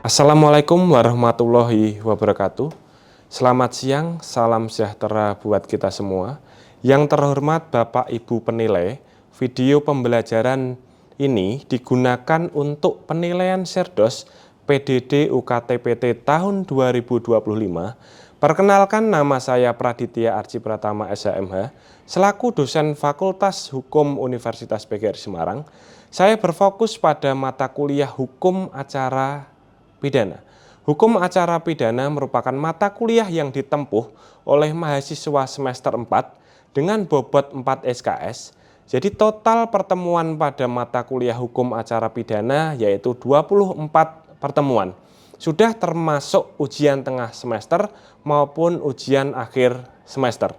Assalamualaikum warahmatullahi wabarakatuh. Selamat siang, salam sejahtera buat kita semua. Yang terhormat Bapak Ibu penilai, video pembelajaran ini digunakan untuk penilaian Serdos PDD UKT-PT tahun 2025. Perkenalkan, nama saya Praditya Arji Pratama SHMH, selaku dosen Fakultas Hukum Universitas PGRI Semarang. Saya berfokus pada mata kuliah Hukum Acara Pidana. Hukum acara pidana merupakan mata kuliah yang ditempuh oleh mahasiswa semester 4 dengan bobot 4 SKS. Jadi total pertemuan pada mata kuliah hukum acara pidana yaitu 24 pertemuan. Sudah termasuk ujian tengah semester maupun ujian akhir semester.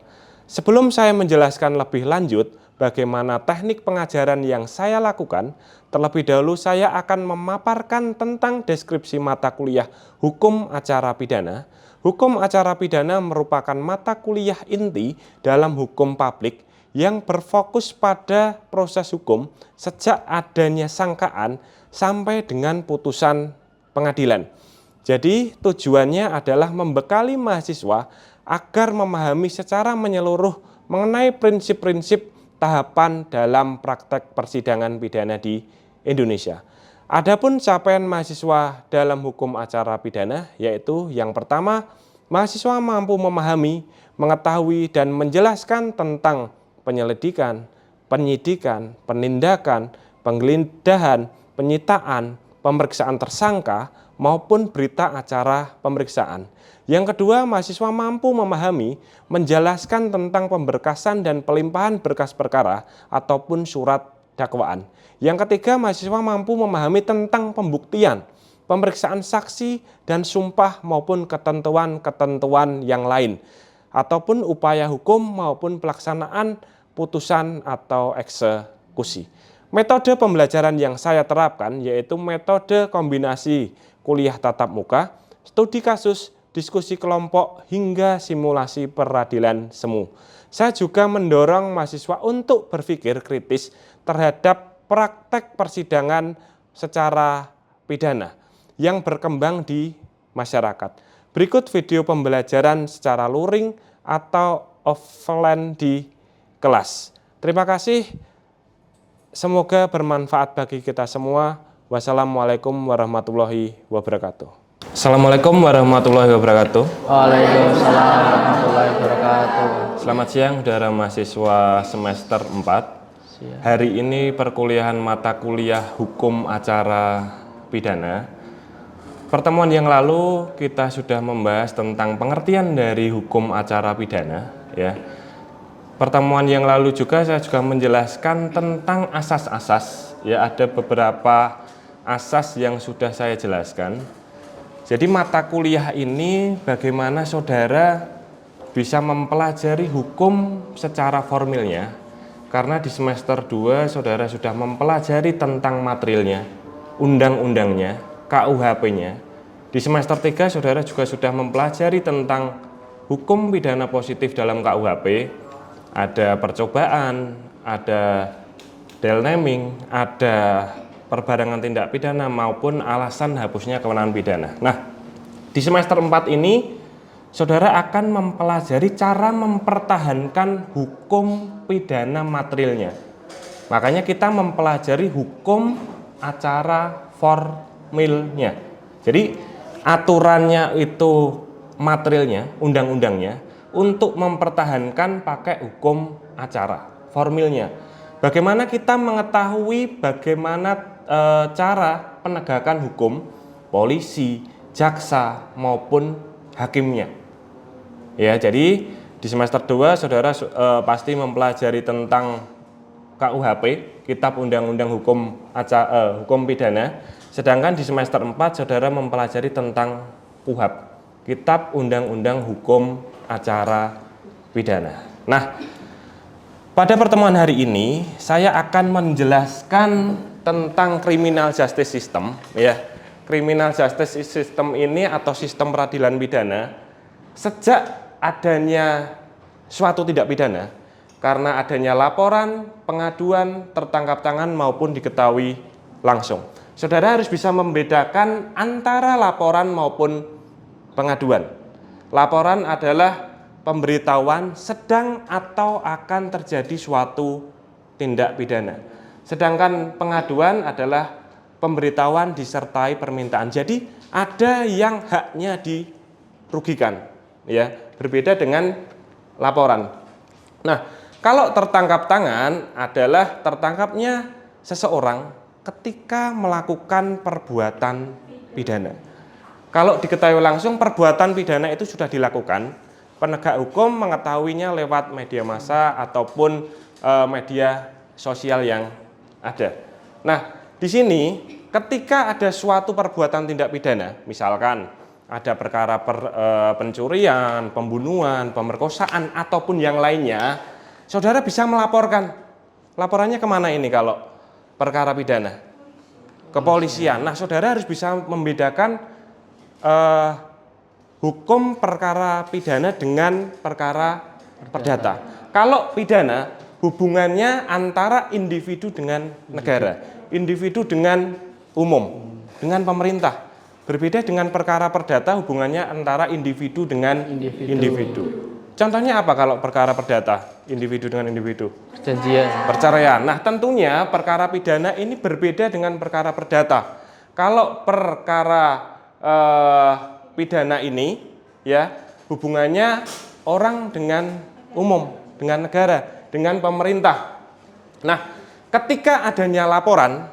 Sebelum saya menjelaskan lebih lanjut bagaimana teknik pengajaran yang saya lakukan, terlebih dahulu saya akan memaparkan tentang deskripsi mata kuliah Hukum Acara Pidana. Hukum Acara Pidana merupakan mata kuliah inti dalam hukum publik yang berfokus pada proses hukum sejak adanya sangkaan sampai dengan putusan pengadilan. Jadi tujuannya adalah membekali mahasiswa agar memahami secara menyeluruh mengenai prinsip-prinsip tahapan dalam praktek persidangan pidana di Indonesia. Adapun capaian mahasiswa dalam hukum acara pidana yaitu yang pertama, mahasiswa mampu memahami, mengetahui dan menjelaskan tentang penyelidikan, penyidikan, penindakan, penggeledahan, penyitaan, pemeriksaan tersangka maupun berita acara pemeriksaan. Yang kedua, mahasiswa mampu memahami, menjelaskan tentang pemberkasan dan pelimpahan berkas perkara ataupun surat dakwaan. Yang ketiga, mahasiswa mampu memahami tentang pembuktian, pemeriksaan saksi dan sumpah maupun ketentuan-ketentuan yang lain, ataupun upaya hukum maupun pelaksanaan putusan atau eksekusi. Metode pembelajaran yang saya terapkan yaitu metode kombinasi kuliah tatap muka, studi kasus, diskusi kelompok, hingga simulasi peradilan semu. Saya juga mendorong mahasiswa untuk berpikir kritis terhadap praktek persidangan secara pidana yang berkembang di masyarakat. Berikut video pembelajaran secara luring atau offline di kelas. Terima kasih. Semoga bermanfaat bagi kita semua. Wassalamualaikum warahmatullahi wabarakatuh. Assalamualaikum warahmatullahi wabarakatuh. Waalaikumsalam warahmatullahi wabarakatuh. Selamat siang saudara mahasiswa semester 4. Hari ini perkuliahan mata kuliah Hukum Acara Pidana. Pertemuan yang lalu kita sudah membahas tentang pengertian dari hukum acara pidana, ya. Pertemuan yang lalu juga saya juga menjelaskan tentang asas-asas, ya, ada beberapa asas yang sudah saya jelaskan. Jadi mata kuliah ini bagaimana saudara bisa mempelajari hukum secara formilnya, karena di semester 2 saudara sudah mempelajari tentang materialnya, undang-undangnya, KUHP-nya. Di semester 3 saudara juga sudah mempelajari tentang hukum pidana positif dalam KUHP, ada percobaan, ada delnaming, ada perbarengan tindak pidana maupun alasan hapusnya kewenangan pidana. Nah, di semester 4 ini saudara akan mempelajari cara mempertahankan hukum pidana materialnya. Makanya kita mempelajari hukum acara formilnya. Jadi aturannya itu materialnya, undang-undangnya, untuk mempertahankan pakai hukum acara formilnya. Bagaimana kita mengetahui bagaimana cara penegakan hukum polisi, jaksa maupun hakimnya. Ya, jadi di semester 2 saudara pasti mempelajari tentang KUHP, Kitab Undang-Undang Hukum Pidana. Sedangkan di semester 4 saudara mempelajari tentang KUHAP, Kitab Undang-Undang Hukum Acara Pidana. Nah, pada pertemuan hari ini saya akan menjelaskan tentang criminal justice system, ya. Criminal justice system ini atau sistem peradilan pidana sejak adanya suatu tindak pidana karena adanya laporan, pengaduan, tertangkap tangan maupun diketahui langsung. saudara harus bisa membedakan antara laporan maupun pengaduan. Laporan adalah pemberitahuan sedang atau akan terjadi suatu tindak pidana. Sedangkan pengaduan adalah pemberitahuan disertai permintaan. Jadi ada yang haknya dirugikan, ya, berbeda dengan laporan. Nah, kalau tertangkap tangan adalah tertangkapnya seseorang ketika melakukan perbuatan pidana. Kalau diketahui langsung perbuatan pidana itu sudah dilakukan, penegak hukum mengetahuinya lewat media massa ataupun media sosial yang ada. Nah, di sini ketika ada suatu perbuatan tindak pidana, misalkan ada perkara pencurian, pembunuhan, pemerkosaan ataupun yang lainnya, saudara bisa melaporkan. Laporannya kemana ini kalau perkara pidana? Kepolisian. Nah, saudara harus bisa membedakan hukum perkara pidana dengan perkara perdata. Kalau pidana hubungannya antara individu dengan negara, individu dengan umum, dengan pemerintah. Berbeda dengan perkara perdata hubungannya antara individu dengan individu. Contohnya apa kalau perkara perdata, individu dengan individu? Perjanjian. Perceraian. Nah, tentunya perkara pidana ini berbeda dengan perkara perdata. Kalau perkara pidana ini, ya, hubungannya orang dengan umum, dengan negara, dengan pemerintah. Nah, ketika adanya laporan,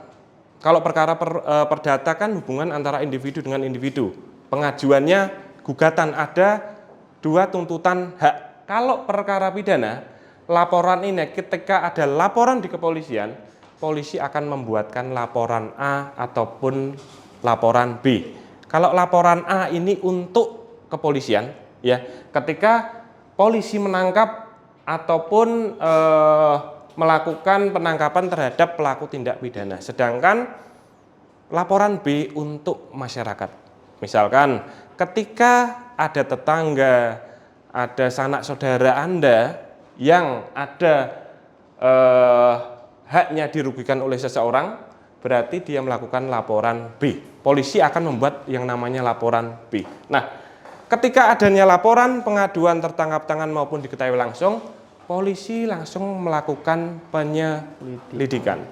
kalau perkara perdata kan hubungan antara individu dengan individu. Pengajuannya gugatan, ada dua tuntutan hak. Kalau perkara pidana, laporan ini ketika ada laporan di kepolisian, polisi akan membuatkan laporan A ataupun laporan B. Kalau laporan A ini untuk kepolisian, ya, ketika polisi menangkap ataupun melakukan penangkapan terhadap pelaku tindak pidana. Sedangkan laporan B untuk masyarakat. Misalkan ketika ada tetangga, ada sanak saudara Anda yang ada haknya dirugikan oleh seseorang, berarti dia melakukan laporan B. Polisi akan membuat yang namanya laporan B. Nah, ketika adanya laporan, pengaduan, tertangkap tangan maupun diketahui langsung, polisi langsung melakukan penyelidikan.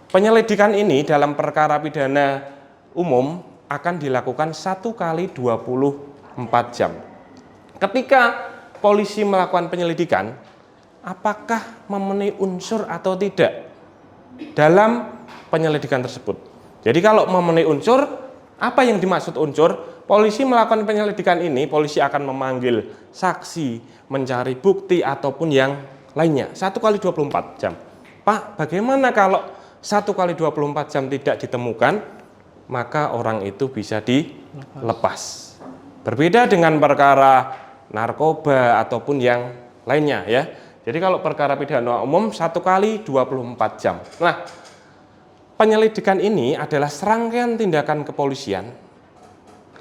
Penyelidikan ini dalam perkara pidana umum akan dilakukan 1 kali 24 jam. Ketika polisi melakukan penyelidikan, apakah memenuhi unsur atau tidak dalam penyelidikan tersebut? Jadi kalau memenuhi unsur, apa yang dimaksud unsur? Polisi melakukan penyelidikan ini, polisi akan memanggil saksi, mencari bukti ataupun yang lainnya. 1 kali 24 jam. Pak, bagaimana kalau 1 kali 24 jam tidak ditemukan? Maka orang itu bisa dilepas. Berbeda dengan perkara narkoba ataupun yang lainnya, ya. Jadi kalau perkara pidana umum 1 kali 24 jam. Nah, penyelidikan ini adalah serangkaian tindakan kepolisian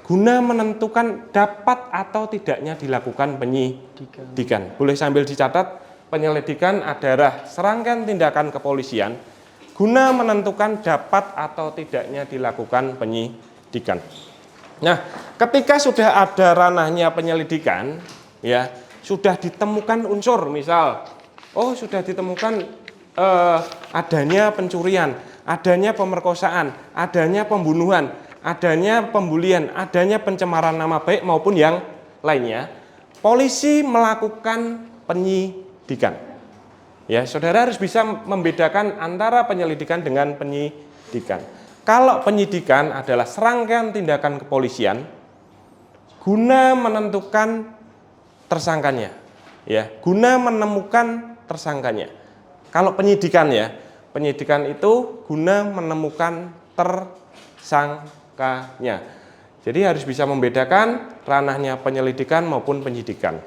guna menentukan dapat atau tidaknya dilakukan penyidikan. Boleh sambil dicatat, penyelidikan adalah serangkaian tindakan kepolisian guna menentukan dapat atau tidaknya dilakukan penyidikan. Nah, ketika sudah ada ranahnya penyelidikan, ya, sudah ditemukan unsur, misal, sudah ditemukan adanya pencurian, adanya pemerkosaan, adanya pembunuhan, adanya pembulian, adanya pencemaran nama baik maupun yang lainnya, polisi melakukan penyidikan. Ya, saudara harus bisa membedakan antara penyelidikan dengan penyidikan. Kalau penyidikan adalah serangkaian tindakan kepolisian guna menentukan tersangkanya, ya, guna menemukan tersangkanya. Kalau penyidikan, ya, penyidikan itu guna menemukan tersangkanya. Jadi harus bisa membedakan ranahnya penyelidikan maupun penyidikan.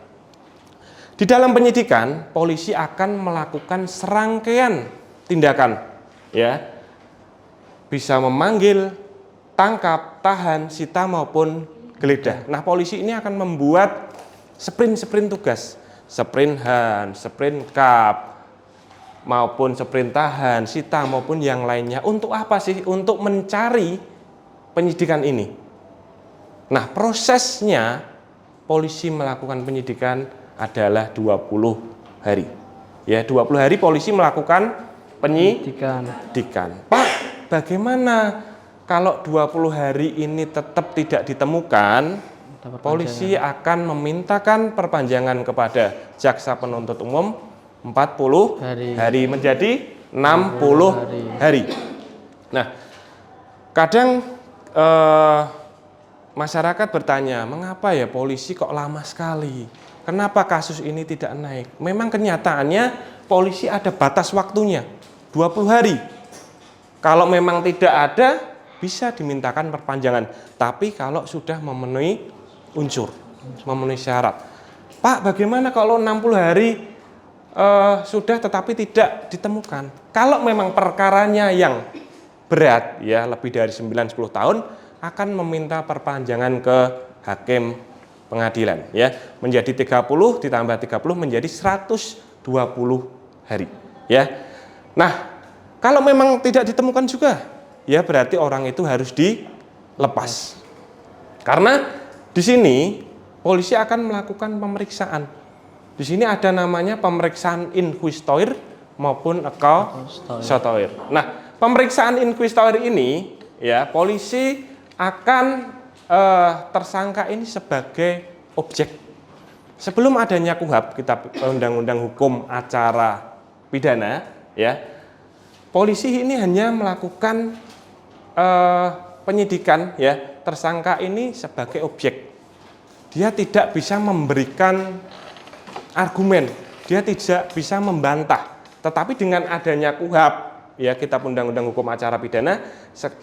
Di dalam penyidikan, polisi akan melakukan serangkaian tindakan, ya, bisa memanggil, tangkap, tahan, sita maupun geledah. Nah, polisi ini akan membuat sprint tugas, sprint han, sprint kap, maupun seperintahan, sita maupun yang lainnya. Untuk apa sih? Untuk mencari penyidikan ini. Nah, prosesnya polisi melakukan penyidikan adalah 20 hari. Ya, 20 hari polisi melakukan penyidikan. Pak, bagaimana kalau 20 hari ini tetap tidak ditemukan? Polisi akan memintakan perpanjangan kepada jaksa penuntut umum 40 hari menjadi 60 hari. Nah, kadang masyarakat bertanya, mengapa ya polisi kok lama sekali? Kenapa kasus ini tidak naik? Memang kenyataannya polisi ada batas waktunya, 20 hari. Kalau memang tidak ada, bisa dimintakan perpanjangan. Tapi kalau sudah memenuhi unsur, memenuhi syarat. Pak, bagaimana kalau 60 hari sudah tetapi tidak ditemukan? Kalau memang perkaranya yang berat, ya lebih dari 9-10 tahun, akan meminta perpanjangan ke hakim pengadilan, ya menjadi 30 ditambah 30 menjadi 120 hari, ya. Nah, kalau memang tidak ditemukan juga, ya berarti orang itu harus dilepas. Karena di sini polisi akan melakukan pemeriksaan. Di sini ada namanya pemeriksaan inquisitor maupun accusator. Nah, pemeriksaan inquisitor ini, ya polisi akan tersangka ini sebagai objek. Sebelum adanya KUHP, Kitab Undang-Undang Hukum Acara Pidana, ya polisi ini hanya melakukan penyidikan, ya tersangka ini sebagai objek. Dia tidak bisa memberikan argumen, dia tidak bisa membantah. Tetapi dengan adanya KUHP, ya Kitab Undang-Undang Hukum Acara Pidana,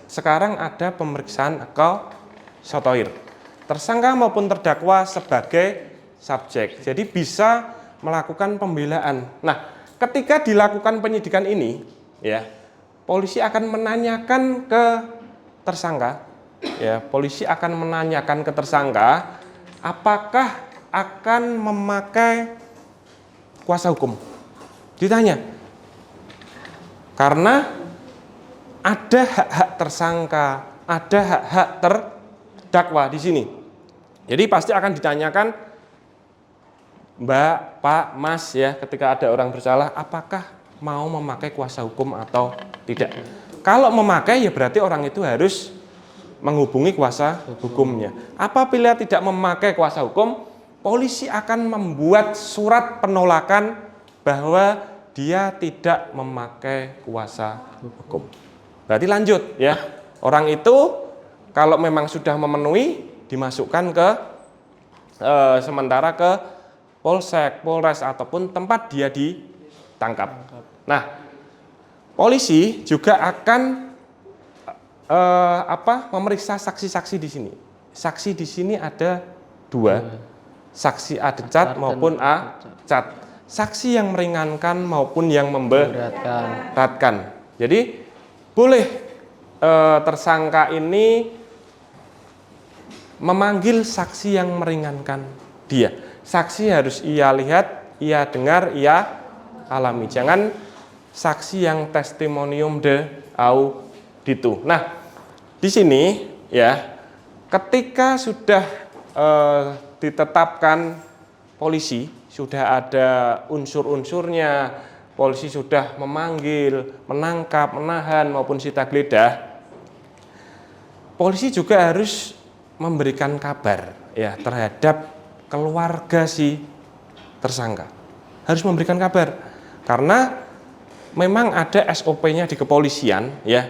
sekarang ada pemeriksaan accusator. Tersangka maupun terdakwa sebagai subjek. Jadi bisa melakukan pembelaan. Nah, ketika dilakukan penyidikan ini, ya polisi akan menanyakan ke tersangka, ya polisi akan menanyakan ke tersangka apakah akan memakai kuasa hukum. Ditanya, karena ada hak-hak tersangka, ada hak-hak terdakwa di sini. Jadi pasti akan ditanyakan, Mbak, Pak, Mas, ya ketika ada orang bersalah, apakah mau memakai kuasa hukum atau tidak. Kalau memakai, ya berarti orang itu harus menghubungi kuasa hukumnya. Apabila tidak memakai kuasa hukum, polisi akan membuat surat penolakan bahwa dia tidak memakai kuasa hukum. Berarti lanjut, ya. Orang itu kalau memang sudah memenuhi, dimasukkan ke sementara ke polsek, polres ataupun tempat dia ditangkap. Nah, polisi juga akan memeriksa saksi-saksi di sini. Saksi di sini ada 2, saksi adecat maupun acat. Saksi yang meringankan maupun yang memberatkan. Jadi boleh tersangka ini memanggil saksi yang meringankan dia. Saksi harus ia lihat, ia dengar, ia alami. Jangan saksi yang testimonium de auditu. Nah, di sini ya, ketika sudah ditetapkan polisi, sudah ada unsur-unsurnya, polisi sudah memanggil, menangkap, menahan maupun sita geledah, polisi juga harus memberikan kabar ya terhadap keluarga si tersangka. Harus memberikan kabar karena memang ada SOP-nya di kepolisian ya.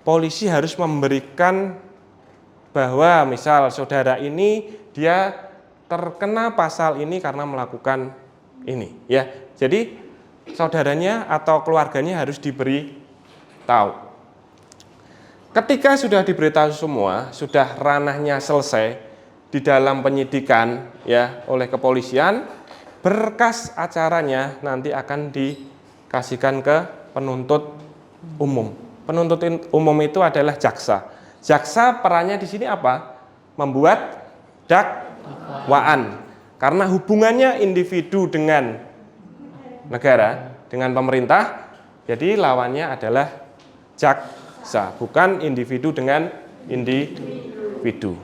Polisi harus memberikan bahwa misal saudara ini dia terkena pasal ini karena melakukan ini ya. Jadi saudaranya atau keluarganya harus diberi tahu. Ketika sudah diberitahu semua, sudah ranahnya selesai di dalam penyidikan ya oleh kepolisian, berkas acaranya nanti akan dikasihkan ke penuntut umum. Penuntut umum itu adalah jaksa. Jaksa perannya di sini apa? Membuat dakwaan. Karena hubungannya individu dengan negara, dengan pemerintah. Jadi lawannya adalah jaksa, bukan individu dengan individu.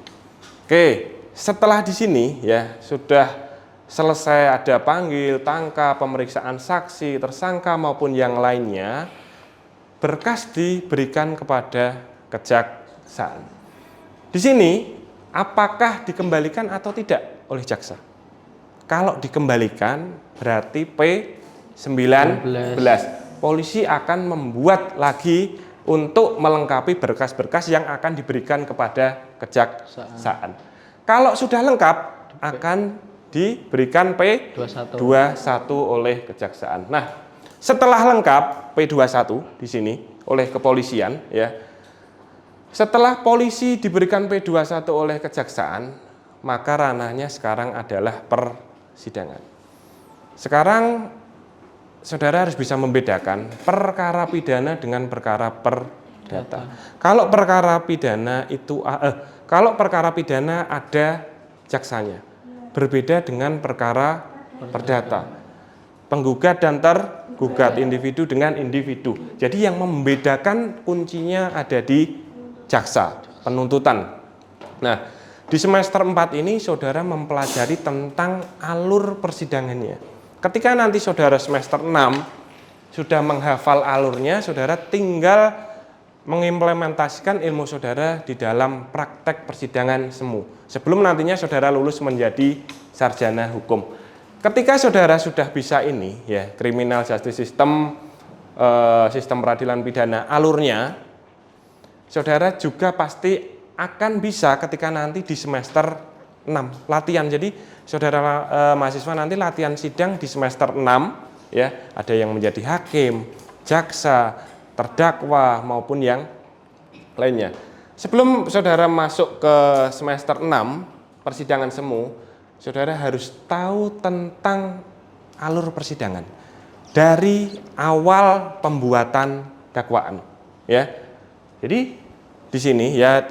Oke, setelah di sini ya sudah selesai ada panggil, tangkap, pemeriksaan saksi, tersangka maupun yang lainnya, berkas diberikan kepada kejaksaan. Di sini apakah dikembalikan atau tidak oleh jaksa? Kalau dikembalikan berarti P19. Polisi akan membuat lagi untuk melengkapi berkas-berkas yang akan diberikan kepada kejaksaan. Kalau sudah lengkap akan diberikan P21 oleh kejaksaan. Nah, setelah lengkap P21 di sini oleh kepolisian ya. Setelah polisi diberikan P21 oleh kejaksaan, maka ranahnya sekarang adalah persidangan. Sekarang saudara harus bisa membedakan perkara pidana dengan perkara perdata. Kalau perkara pidana itu kalau perkara pidana ada jaksanya. Berbeda dengan perkara perdata. Penggugat dan tergugat, individu dengan individu. Jadi yang membedakan kuncinya ada di jaksa, penuntutan. Nah, di semester 4 ini saudara mempelajari tentang alur persidangannya. Ketika nanti saudara semester 6 sudah menghafal alurnya, saudara tinggal mengimplementasikan ilmu saudara di dalam praktek persidangan semu. Sebelum nantinya saudara lulus menjadi sarjana hukum. Ketika saudara sudah bisa ini, ya, criminal justice system, sistem peradilan pidana, alurnya, saudara juga pasti akan bisa ketika nanti di semester 6 latihan. Jadi saudara mahasiswa nanti latihan sidang di semester 6 ya, ada yang menjadi hakim, jaksa, terdakwa maupun yang lainnya. Sebelum saudara masuk ke semester 6 persidangan semu, saudara harus tahu tentang alur persidangan dari awal pembuatan dakwaan ya. Jadi di sini ya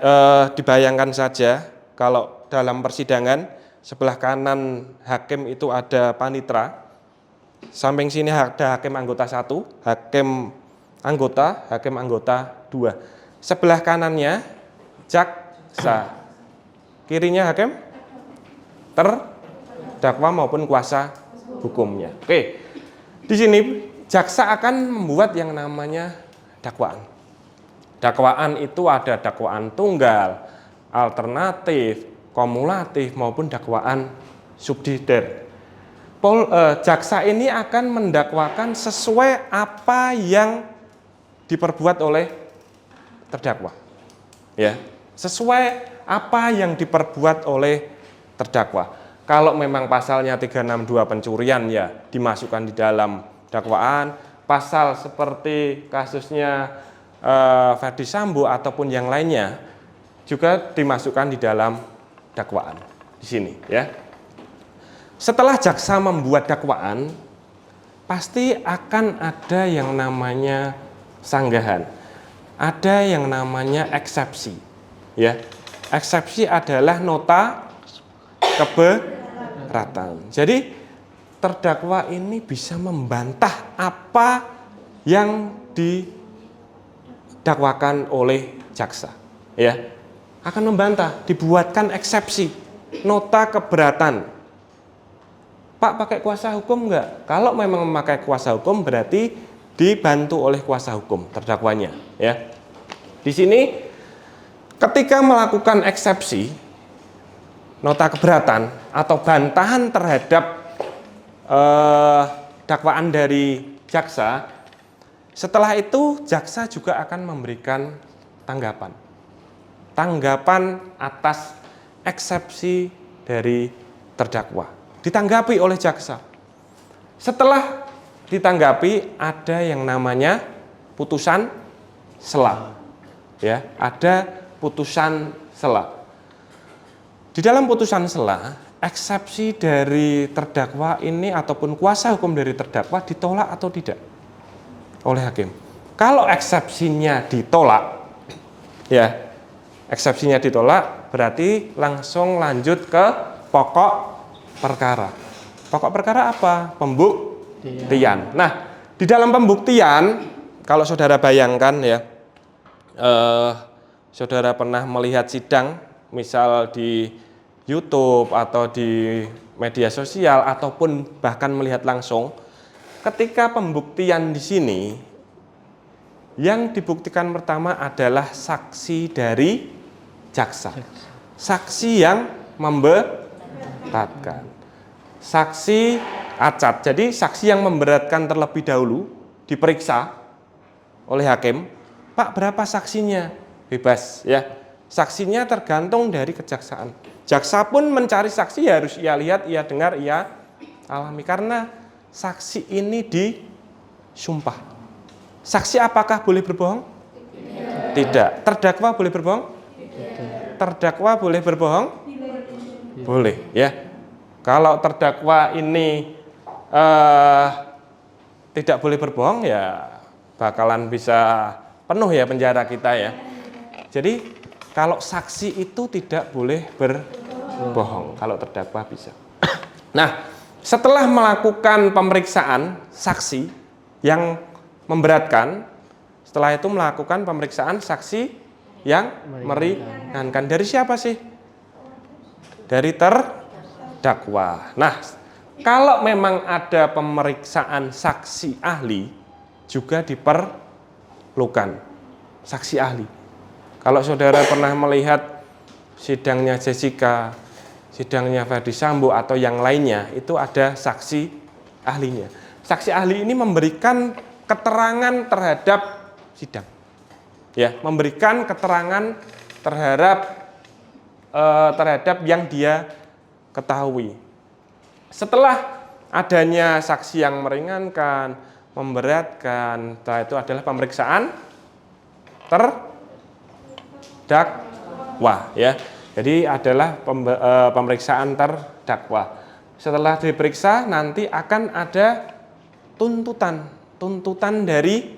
dibayangkan saja kalau dalam persidangan sebelah kanan hakim itu ada panitera, samping sini ada hakim anggota 1, hakim anggota 2. Sebelah kanannya jaksa, kirinya hakim terdakwa maupun kuasa hukumnya. Oke, di sini jaksa akan membuat yang namanya dakwaan. Dakwaan itu ada dakwaan tunggal, alternatif, kumulatif maupun dakwaan subsidiar. Jaksa ini akan mendakwakan sesuai apa yang diperbuat oleh terdakwa. Ya, sesuai apa yang diperbuat oleh terdakwa. Kalau memang pasalnya 362 pencurian ya dimasukkan di dalam dakwaan. Pasal seperti kasusnya Ferdi Sambo ataupun yang lainnya juga dimasukkan di dalam dakwaan di sini ya. Setelah jaksa membuat dakwaan, pasti akan ada yang namanya sanggahan, ada yang namanya eksepsi ya. Eksepsi adalah nota keberatan. Jadi terdakwa ini bisa membantah apa yang didakwakan oleh jaksa ya. Akan membantah, dibuatkan eksepsi, nota keberatan. Pak, pakai kuasa hukum enggak? Kalau memang memakai kuasa hukum berarti dibantu oleh kuasa hukum terdakwanya ya. Di sini ketika melakukan eksepsi, nota keberatan atau bantahan terhadap dakwaan dari jaksa, setelah itu jaksa juga akan memberikan tanggapan atas eksepsi dari terdakwa. Ditanggapi oleh jaksa. Setelah ditanggapi ada yang namanya putusan sela. Ya, ada putusan sela. Di dalam putusan sela, eksepsi dari terdakwa ini ataupun kuasa hukum dari terdakwa ditolak atau tidak oleh hakim. Kalau eksepsinya ditolak, ya, eksepsinya ditolak berarti langsung lanjut ke pokok perkara. Pokok perkara apa? Pembuktian. Nah, Di dalam pembuktian, kalau saudara bayangkan ya, saudara pernah melihat sidang, misal di YouTube atau di media sosial ataupun bahkan melihat langsung, ketika pembuktian di sini, yang dibuktikan pertama adalah saksi dari jaksa, saksi yang memberatkan, saksi acat. Jadi saksi yang memberatkan terlebih dahulu diperiksa oleh hakim. Pak, berapa saksinya? Bebas ya. Saksinya tergantung dari kejaksaan. Jaksa pun mencari saksi harus ia lihat, ia dengar, ia alami, karena saksi ini disumpah. Saksi apakah boleh berbohong? Tidak. Terdakwa boleh berbohong? Terdakwa boleh berbohong? Boleh ya. Kalau terdakwa ini tidak boleh berbohong, ya bakalan bisa penuh ya penjara kita ya. Jadi kalau saksi itu tidak boleh berbohong, kalau terdakwa bisa. Nah, setelah melakukan pemeriksaan saksi yang memberatkan, setelah itu melakukan pemeriksaan saksi yang meringankan. Dari siapa sih? Dari terdakwa. Nah, kalau memang ada pemeriksaan saksi ahli, juga diperlukan saksi ahli. Kalau saudara pernah melihat sidangnya Jessica, sidangnya Ferdy Sambo atau yang lainnya, itu ada saksi ahlinya. Saksi ahli ini memberikan keterangan terhadap sidang, ya, memberikan keterangan terhadap yang dia ketahui. Setelah adanya saksi yang meringankan, memberatkan, setelah itu adalah pemeriksaan terdakwa ya. Jadi adalah pemeriksaan terdakwa. Setelah diperiksa nanti akan ada tuntutan dari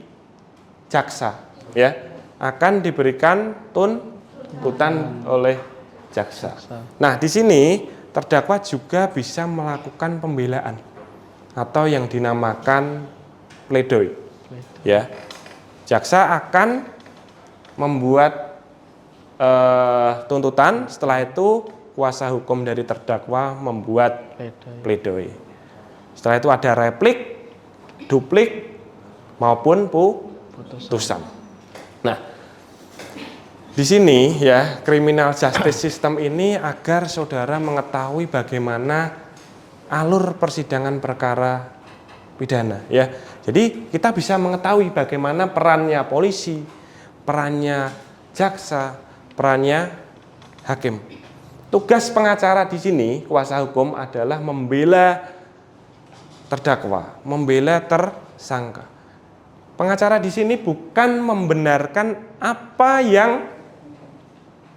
jaksa ya. Akan diberikan tuntutan oleh jaksa. Nah, di sini terdakwa juga bisa melakukan pembelaan atau yang dinamakan pledoi. Ya, jaksa akan membuat tuntutan. Setelah itu kuasa hukum dari terdakwa membuat pledoi. Setelah itu ada replik, duplik maupun putusan. Nah, di sini ya, criminal justice system ini agar saudara mengetahui bagaimana alur persidangan perkara pidana ya. Jadi kita bisa mengetahui bagaimana perannya polisi, perannya jaksa, perannya hakim. Tugas pengacara di sini, kuasa hukum adalah membela terdakwa, membela tersangka. Pengacara di sini bukan membenarkan apa yang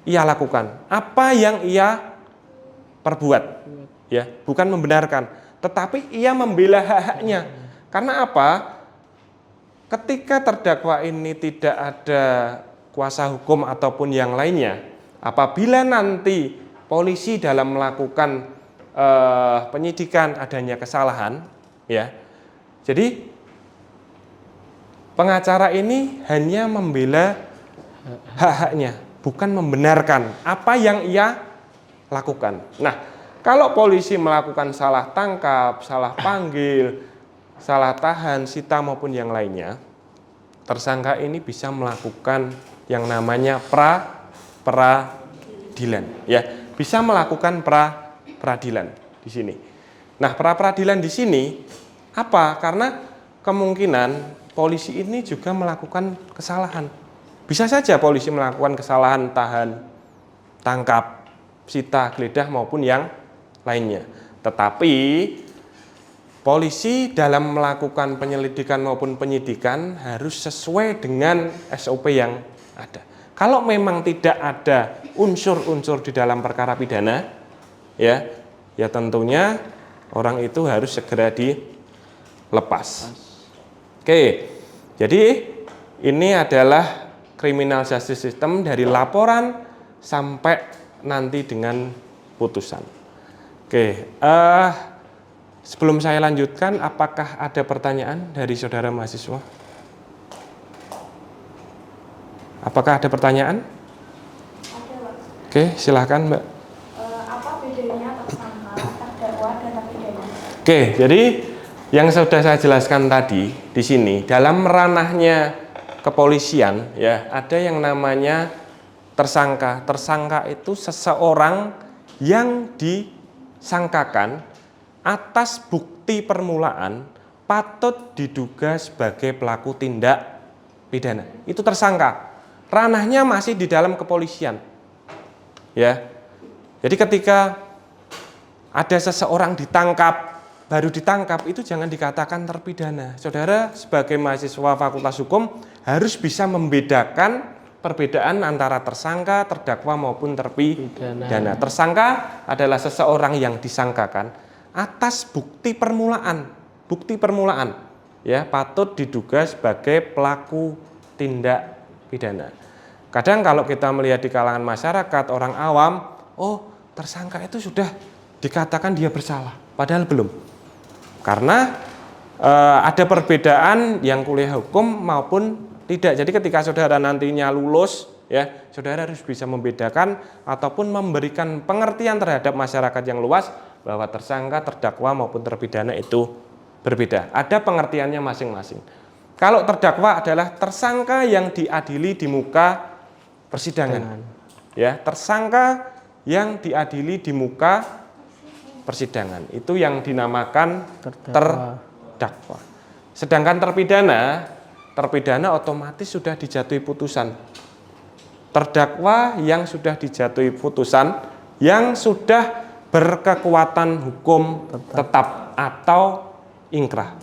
ia lakukan, apa yang ia perbuat, ya, bukan membenarkan, tetapi ia membela hak-haknya. Karena apa? Ketika terdakwa ini tidak ada kuasa hukum ataupun yang lainnya, apabila nanti polisi dalam melakukan penyidikan adanya kesalahan, ya, jadi pengacara ini hanya membela hak-haknya, bukan membenarkan apa yang ia lakukan. Nah, kalau polisi melakukan salah tangkap, salah panggil, salah tahan, sita maupun yang lainnya, tersangka ini bisa melakukan yang namanya peradilan, ya, bisa melakukan peradilan di sini. Nah, peradilan di sini apa? Karena kemungkinan polisi ini juga melakukan kesalahan. Bisa saja polisi melakukan kesalahan tahan, tangkap, sita, geledah maupun yang lainnya. Tetapi polisi dalam melakukan penyelidikan maupun penyidikan harus sesuai dengan SOP yang ada. Kalau memang tidak ada unsur-unsur di dalam perkara pidana, ya tentunya orang itu harus segera dilepas. Oke, jadi ini adalah criminal justice system dari laporan sampai nanti dengan putusan. Oke, Sebelum saya lanjutkan, apakah ada pertanyaan dari saudara mahasiswa? Apakah ada pertanyaan? Ada, Pak. Oke, silahkan Mbak. Apa bedanya tersangka, terdakwa, dan terpidana? Oke, jadi yang sudah saya jelaskan tadi di sini dalam ranahnya kepolisian ya, ada yang namanya tersangka. Tersangka itu seseorang yang disangkakan atas bukti permulaan patut diduga sebagai pelaku tindak pidana. Itu tersangka. Ranahnya masih di dalam kepolisian. Ya. Jadi ketika ada seseorang ditangkap, baru ditangkap, itu jangan dikatakan terpidana. Saudara sebagai mahasiswa Fakultas Hukum harus bisa membedakan perbedaan antara tersangka, terdakwa maupun terpidana. Tersangka adalah seseorang yang disangkakan atas bukti permulaan, ya, patut diduga sebagai pelaku tindak pidana. Kadang kalau kita melihat di kalangan masyarakat, orang awam, oh tersangka itu sudah dikatakan dia bersalah, padahal belum. Karena ada perbedaan yang kuliah hukum maupun tidak. Jadi ketika saudara nantinya lulus, ya, saudara harus bisa membedakan ataupun memberikan pengertian terhadap masyarakat yang luas bahwa tersangka, terdakwa maupun terpidana itu berbeda. Ada pengertiannya masing-masing. Kalau terdakwa adalah tersangka yang diadili di muka persidangan. Ya, tersangka yang diadili di muka persidangan. Itu yang dinamakan terdakwa. Sedangkan terpidana otomatis sudah dijatuhi putusan. Terdakwa yang sudah dijatuhi putusan, yang sudah berkekuatan hukum tetap atau ingkrah.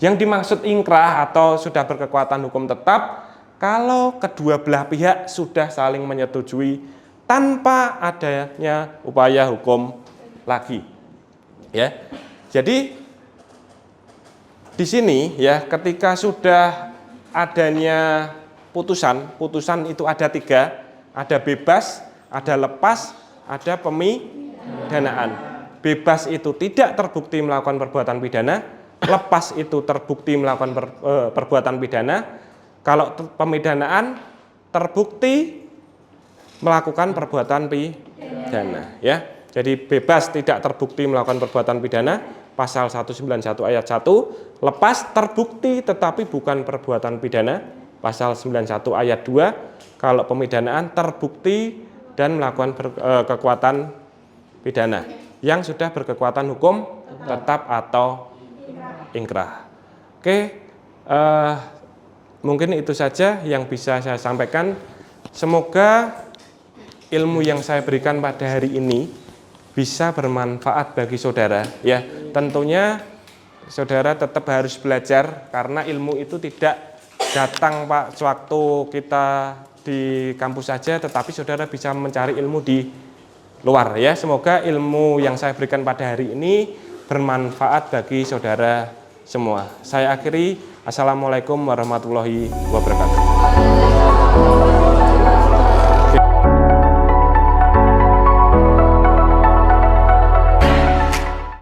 Yang dimaksud ingkrah atau sudah berkekuatan hukum tetap kalau kedua belah pihak sudah saling menyetujui tanpa adanya upaya hukum lagi. Ya. Jadi di sini ya, ketika sudah adanya putusan itu ada 3, ada bebas, ada lepas, ada pemidanaan. Bebas itu tidak terbukti melakukan perbuatan pidana, lepas itu terbukti melakukan perbuatan pidana. Kalau pemidanaan terbukti melakukan perbuatan pidana, ya. Jadi bebas tidak terbukti melakukan perbuatan pidana, pasal 191 ayat 1, lepas terbukti tetapi bukan perbuatan pidana, pasal 91 ayat 2, kalau pemidanaan terbukti dan melakukan kekuatan pidana yang sudah berkekuatan hukum tetap atau ingkrah. Oke, mungkin itu saja yang bisa saya sampaikan. Semoga ilmu yang saya berikan pada hari ini bisa bermanfaat bagi saudara. Ya, tentunya saudara tetap harus belajar karena ilmu itu tidak datang Pak sewaktu kita di kampus saja, tetapi saudara bisa mencari ilmu di luar ya. Semoga ilmu yang saya berikan pada hari ini bermanfaat bagi saudara semua. Saya akhiri, assalamualaikum warahmatullahi wabarakatuh.